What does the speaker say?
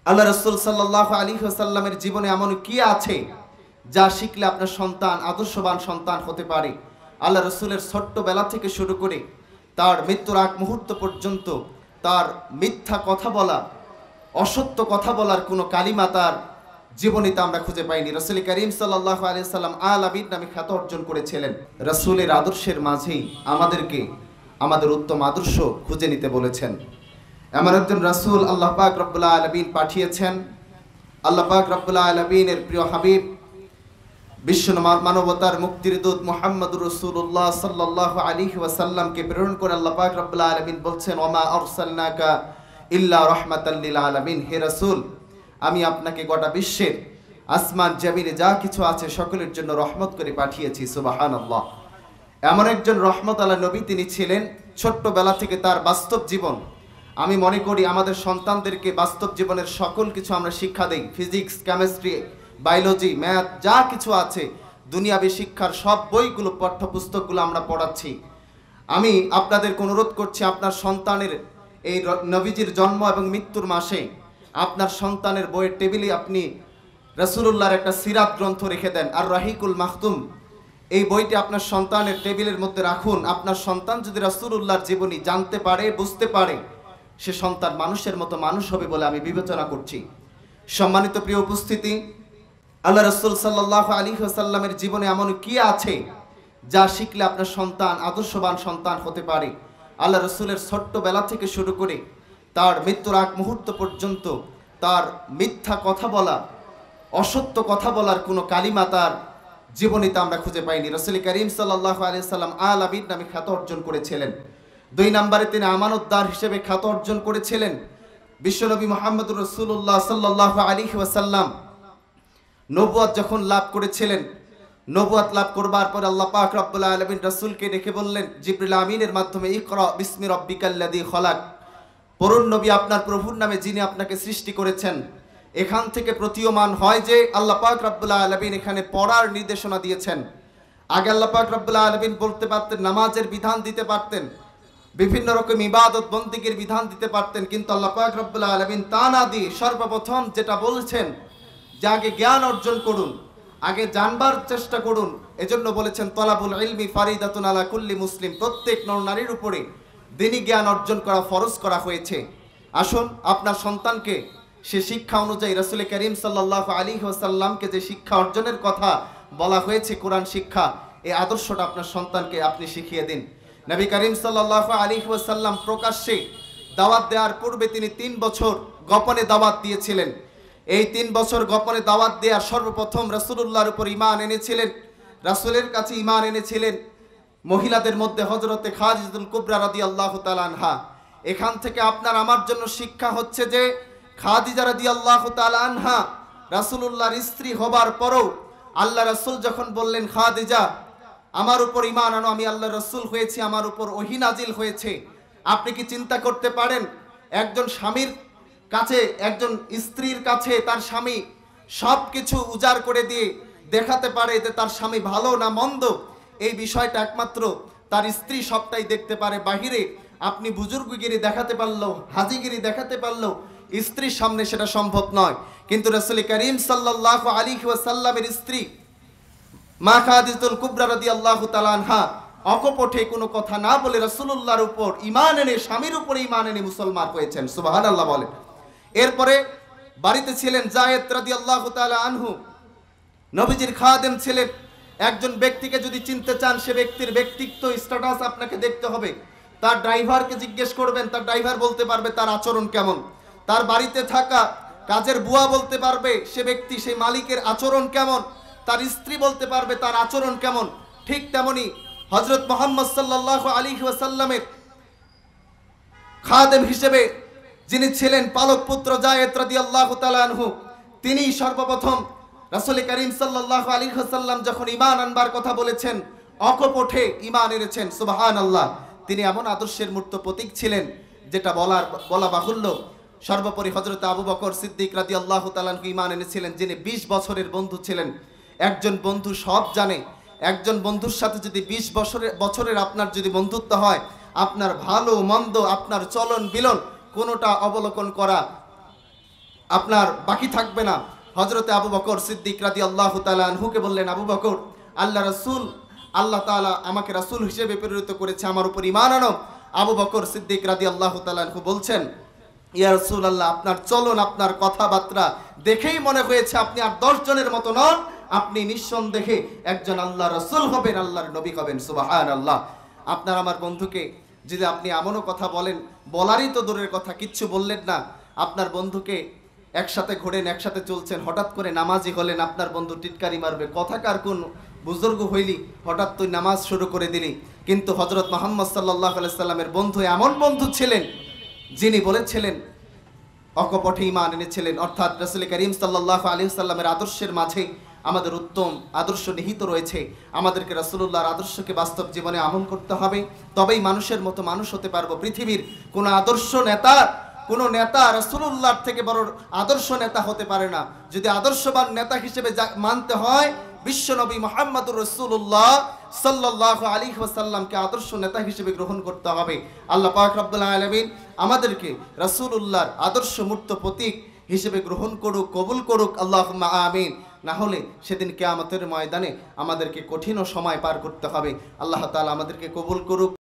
আল্লাহ রাসূল সাল্লাল্লাহু আলাইহি ওয়াসাল্লামের জীবনে এমন কি আছে যা শিখলে আপনার সন্তান আদর্শবান সন্তান হতে পারে। আল্লাহ রাসূলের ছোট্টবেলা থেকে শুরু করে তার মৃত্যুর আগ মুহূর্ত পর্যন্ত তার মিথ্যা কথা বলা, অসত্য কথা বলার কোনো কালিমা তার জীবনীতে আমরা খুঁজে পাইনি। রাসূল করিম সাল্লাল্লাহু আলাইহি ওয়াসাল্লাম আল আবিদ নামে খ্যাত অর্জন করেছিলেন। রাসূলের আদর্শের মাঝেই আমাদেরকে আমাদের উত্তম আদর্শ খুঁজে নিতে বলেছেন। এমন একজন রাসূল আল্লাহ পাক রব্বুল আলামিন পাঠিয়েছেন। আল্লাহ পাক রব্বুল আলামিনের প্রিয় হাবিব বিশ্ব মানবতার মুক্তির দূত মুহাম্মদুর রাসূলুল্লাহ সাল্লাল্লাহু আলাইহি ওয়াসাল্লামকে প্রেরণ করে আল্লাহ পাক রব্বুল আলামিন বলছেন, ওমা আরসালনাকা ইল্লা রাহমাতাল লিল আলামিন। হে রাসূল, আমি আপনাকে গোটা বিশ্বের আসমান জমিনে যা কিছু আছে সকলের জন্য রহমত করে পাঠিয়েছি। সুবহানাল্লাহ। এমন একজন রহমত আলা নবী তিনি ছিলেন। ছোট্টবেলা থেকে তার বাস্তব জীবন, আমি মনে করি আমাদের সন্তানদেরকে বাস্তব জীবনের সকল কিছু আমরা শিক্ষা দেই। ফিজিক্স, কেমিস্ট্রি, বায়োলজি, ম্যাথ যা কিছু আছে দুনিয়াবী শিক্ষার সব বইগুলো, পাঠ্যপুস্তকগুলো আমরা পড়াচ্ছি। আমি আপনাদেরকে অনুরোধ করছি, আপনার সন্তানের এই নবীজির জন্ম এবং মৃত্যুর মাসে আপনার সন্তানের বইয়ের টেবিলে আপনি রাসূলুল্লাহর একটা সিরাত গ্রন্থ রেখে দেন, আর রাহিকুল মাখতুম। এই বইটি আপনার সন্তানের টেবিলের মধ্যে রাখুন। আপনার সন্তান যদি রাসূলুল্লাহর জীবনী জানতে পারে, বুঝতে পারে, সে সন্তান মানুষের মতো মানুষ হবে বলে আমি বিবেচনা করছি। সম্মানিত প্রিয় উপস্থিতি, আল্লাহ রাসূল সাল্লাল্লাহু আলাইহি ওয়াসাল্লামের জীবনে এমন কি আছে যা শিখলে আপনার সন্তান আদর্শবান সন্তান হতে পারে। আল্লাহ রাসূলের ছোট্টবেলা থেকে শুরু করে তার মৃত্যুর আগ মুহূর্ত পর্যন্ত তার মিথ্যা কথা বলা, অসত্য কথা বলার কোনো কালিমা তার জীবনীতে আমরা খুঁজে পাইনি। রাসূল করিম সাল্লাল্লাহু আলাইহি ওয়াসাল্লাম আল আবিদ নামে খ্যাত অর্জন করেছিলেন। 2 নম্বরে তিনি আমানতদার হিসেবে খ্যাত অর্জন করেছিলেন। বিশ্বনবী মুহাম্মদুর রাসূলুল্লাহ সাল্লাল্লাহু আলাইহি ওয়াসাল্লাম নবুয়ত যখন লাভ করেছিলেন, নবুয়ত লাভ করবার পর আল্লাহ পাক রব্বুল আলামিন রাসূলকে ডেকে বললেন জিবরিল আমিনের মাধ্যমে, ইকরা বিসমি রাব্বিকাল্লাযী খলাক। পড়ুন নবী, আপনার প্রভুর নামে যিনি আপনাকে সৃষ্টি করেছেন। এখান থেকে প্রতীয়মান হয় যে আল্লাহ পাক রব্বুল আলামিন এখানে পড়ার নির্দেশনা দিয়েছেন। আগে আল্লাহ পাক রব্বুল আলামিন বলতে পারতেন, নামাজের বিধান দিতে পারতেন, বিভিন্ন রকম ইবাদত বন্দেগীর বিধান দিতে পারতেন, কিন্তু আল্লাহ পাক রব্বুল আলামিন তা না দিয়ে সর্বপ্রথম যেটা বলছেন যে আগে জ্ঞান অর্জন করুন, আগে জানবার চেষ্টা করুন। এজন্য বলেছেন তলাবুল ইলমি ফারিদাতুন আলা কুল্লি মুসলিম, প্রত্যেক নর নারীর উপরে দ্বীনি জ্ঞান অর্জন করা ফরজ করা হয়েছে। আসুন আপনার সন্তানকে সে শিক্ষা অনুযায়ী রাসূল করিম সাল্লাল্লাহু আলাইহি ওয়াসাল্লামকে যে শিক্ষা অর্জনের কথা বলা হয়েছে, কোরআন শিক্ষা, এই আদর্শটা আপনার সন্তানকে আপনি শিখিয়ে দিন। নবী করিম সাল্লাল্লাহু আলাইহি ওয়াসাল্লাম প্রকাশ্যে দাওয়াত দেওয়ার পূর্বে তিনি 3 বছর গোপনে দাওয়াত দিয়েছিলেন। এই 3 বছর গোপনে দাওয়াত দেওয়ার সর্বপ্রথম রাসূলুল্লাহর উপর ঈমান এনেছিলেন। রাসূলের কাছে ঈমান এনেছিলেন মহিলাদের মধ্যে হযরতে খাদিজাতুল কুবরা রাদিয়াল্লাহু তাআলা আনহা। এখান থেকে আপনার আমার জন্য শিক্ষা হচ্ছে যে খাদিজা রাদিয়াল্লাহু তাআলা আনহা রাসূলুল্লাহর স্ত্রী হবার পরও আল্লাহ রাসূল যখন বললেন, খাদিজা আমার উপর ঈমান আনো, আমি আল্লাহর রাসূল হয়েছি, আমার উপর ওহী নাজিল হয়েছে। আপনি কি চিন্তা করতে পারেন একজন স্বামীর কাছে, একজন স্ত্রীর কাছে তার স্বামী সব কিছু উজাড় করে দিয়ে দেখাতে পারে যে তার স্বামী ভালো না মন্দ? এই বিষয়টা একমাত্র তার স্ত্রী সবটাই দেখতে পারে। বাহিরে আপনি বুজুর্গগিরি দেখাতে পারলেও, হাজিগিরি দেখাতে পারলেও স্ত্রীর সামনে সেটা সম্ভব নয়। কিন্তু রাসূল করিম সাল্লাল্লাহু আলাইহি ওয়াসাল্লামের স্ত্রী মা খাদিজাতুল কুবরা রাদিয়াল্লাহু তাআলা আনহা অকপটে কোনো কথা না বলে রাসূলুল্লাহর উপর ঈমান এনে, স্বামীর উপর ঈমান এনে মুসলমান হয়েছেন। সুবহানাল্লাহ বলেন। এরপরে বাড়িতে ছিলেন যায়েদ রাদিয়াল্লাহু তাআলা আনহু, নবীজির খাদেম ছিলেন। একজন ব্যক্তিকে যদি চিনতে চান, সে ব্যক্তির ব্যক্তিত্ব স্ট্যাটাস আপনাকে দেখতে হবে। তার ড্রাইভারকে জিজ্ঞেস করবেন, তার ড্রাইভার বলতে পারবে তার আচরণ কেমন। তার বাড়িতে থাকা কাজের বুয়া বলতে পারবে সে ব্যক্তি, সেই মালিকের আচরণ কেমন। তার স্ত্রী বলতে পারবে তার আচরণ কেমন। ঠিক তেমনি হযরত মুহাম্মদ সাল্লাল্লাহু আলাইহি ওয়াসাল্লামের খাদেম হিসেবে যিনি ছিলেন পালক পুত্র যায়েদ রাদিয়াল্লাহু তাআলা আনহু, তিনি সর্বপ্রথম রাসূল করিম সাল্লাল্লাহু আলাইহি ওয়াসাল্লাম যখন ঈমান আনবার কথা বলেছেন, অকপটে ঈমান এনেছেন। সুবহানাল্লাহ। তিনি এমন আদর্শের মূর্ত প্রতীক ছিলেন যেটা বলা বাহুল্য। সর্বোপরি হযরত আবু বকর সিদ্দিক রাদিয়াল্লাহু তাআলা আনহু ঈমান এনেছিলেন, যিনি 20 বছরের বন্ধু ছিলেন। একজন বন্ধু সব জানে। একজন বন্ধুর সাথে যদি 20 বছরের আপনার যদি বন্ধুত্ব হয়, আপনার ভালো মন্দ, আপনার চলন বিলন কোনোটা অবলোকন করা আপনার বাকি থাকবে না। হযরতে আবু বকর সিদ্দিক রাদিয়াল্লাহু তাআলা আনহুকে বললেন, আবু বকর, আল্লাহ রাসূল, আল্লাহ তাআলা আমাকে রাসূল হিসেবে প্রেরিত করেছে, আমার উপর ঈমান আনো। আবু বকর সিদ্দিক রাদিয়াল্লাহু তাআলা আনহু বলছেন, ইয়া রাসূলুল্লাহ, আপনার চলন, আপনার কথাবার্তা দেখেই মনে হয়েছে আপনি আর 10 জনের মতো নন, আপনি নিঃসন্দেহে একজন আল্লাহ রাসূল হবেন, আল্লাহর নবী হবেন। সুবহানাল্লাহ। আপনার আমার বন্ধুকে যদি আপনি এমনও কথা বলেন, বলারই তো দূরের কথা, কিচ্ছু বললেন না, আপনার বন্ধুকে একসাথে ঘোরেন, একসাথে চলছেন, হঠাৎ করে নামাজি হলেন, আপনার বন্ধু টিটকারি মারবে, কথাকার কোন বুজুর্গ হইলি, হঠাৎ তুই নামাজ শুরু করে দিলি। কিন্তু হযরত মুহাম্মদ সাল্লাল্লাহু আলাইহি সাল্লামের বন্ধু এমন বন্ধু ছিলেন যিনি বলেছিলেন, অকপটে ঈমান এনেছিলেন, অর্থাৎ রাসূল করিম সাল্লাল্লাহু আলাইহি সাল্লামের আদর্শের মাঝে আমাদের উত্তম আদর্শ নিহিত রয়েছে। আমাদেরকে রাসূলুল্লাহর আদর্শকে বাস্তব জীবনে আমল করতে হবে, তবেই মানুষের মতো মানুষ হতে পারবো। পৃথিবীর কোনো আদর্শ নেতা, কোনো নেতা রাসূলুল্লাহর থেকে বড় আদর্শ নেতা হতে পারে না। যদি আদর্শবান নেতা হিসেবে মানতে হয়, বিশ্বনবী মুহাম্মদুর রাসূলুল্লাহ সাল্লাল্লাহু আলাইহি ওয়াসাল্লামকে আদর্শ নেতা হিসেবে গ্রহণ করতে হবে। আল্লাহ পাক রব্বুল আলামিন আমাদেরকে রাসূলুল্লাহর আদর্শ মূর্ত প্রতীক হিসেবে গ্রহণ করুক, কবুল করুক, আল্লাহুম্মা আমিন। না হলে সেদিন কিয়ামতের ময়দানে আমাদেরকে কঠিন সময় পার করতে হবে। আল্লাহ তাআলা আমাদেরকে কবুল করুক।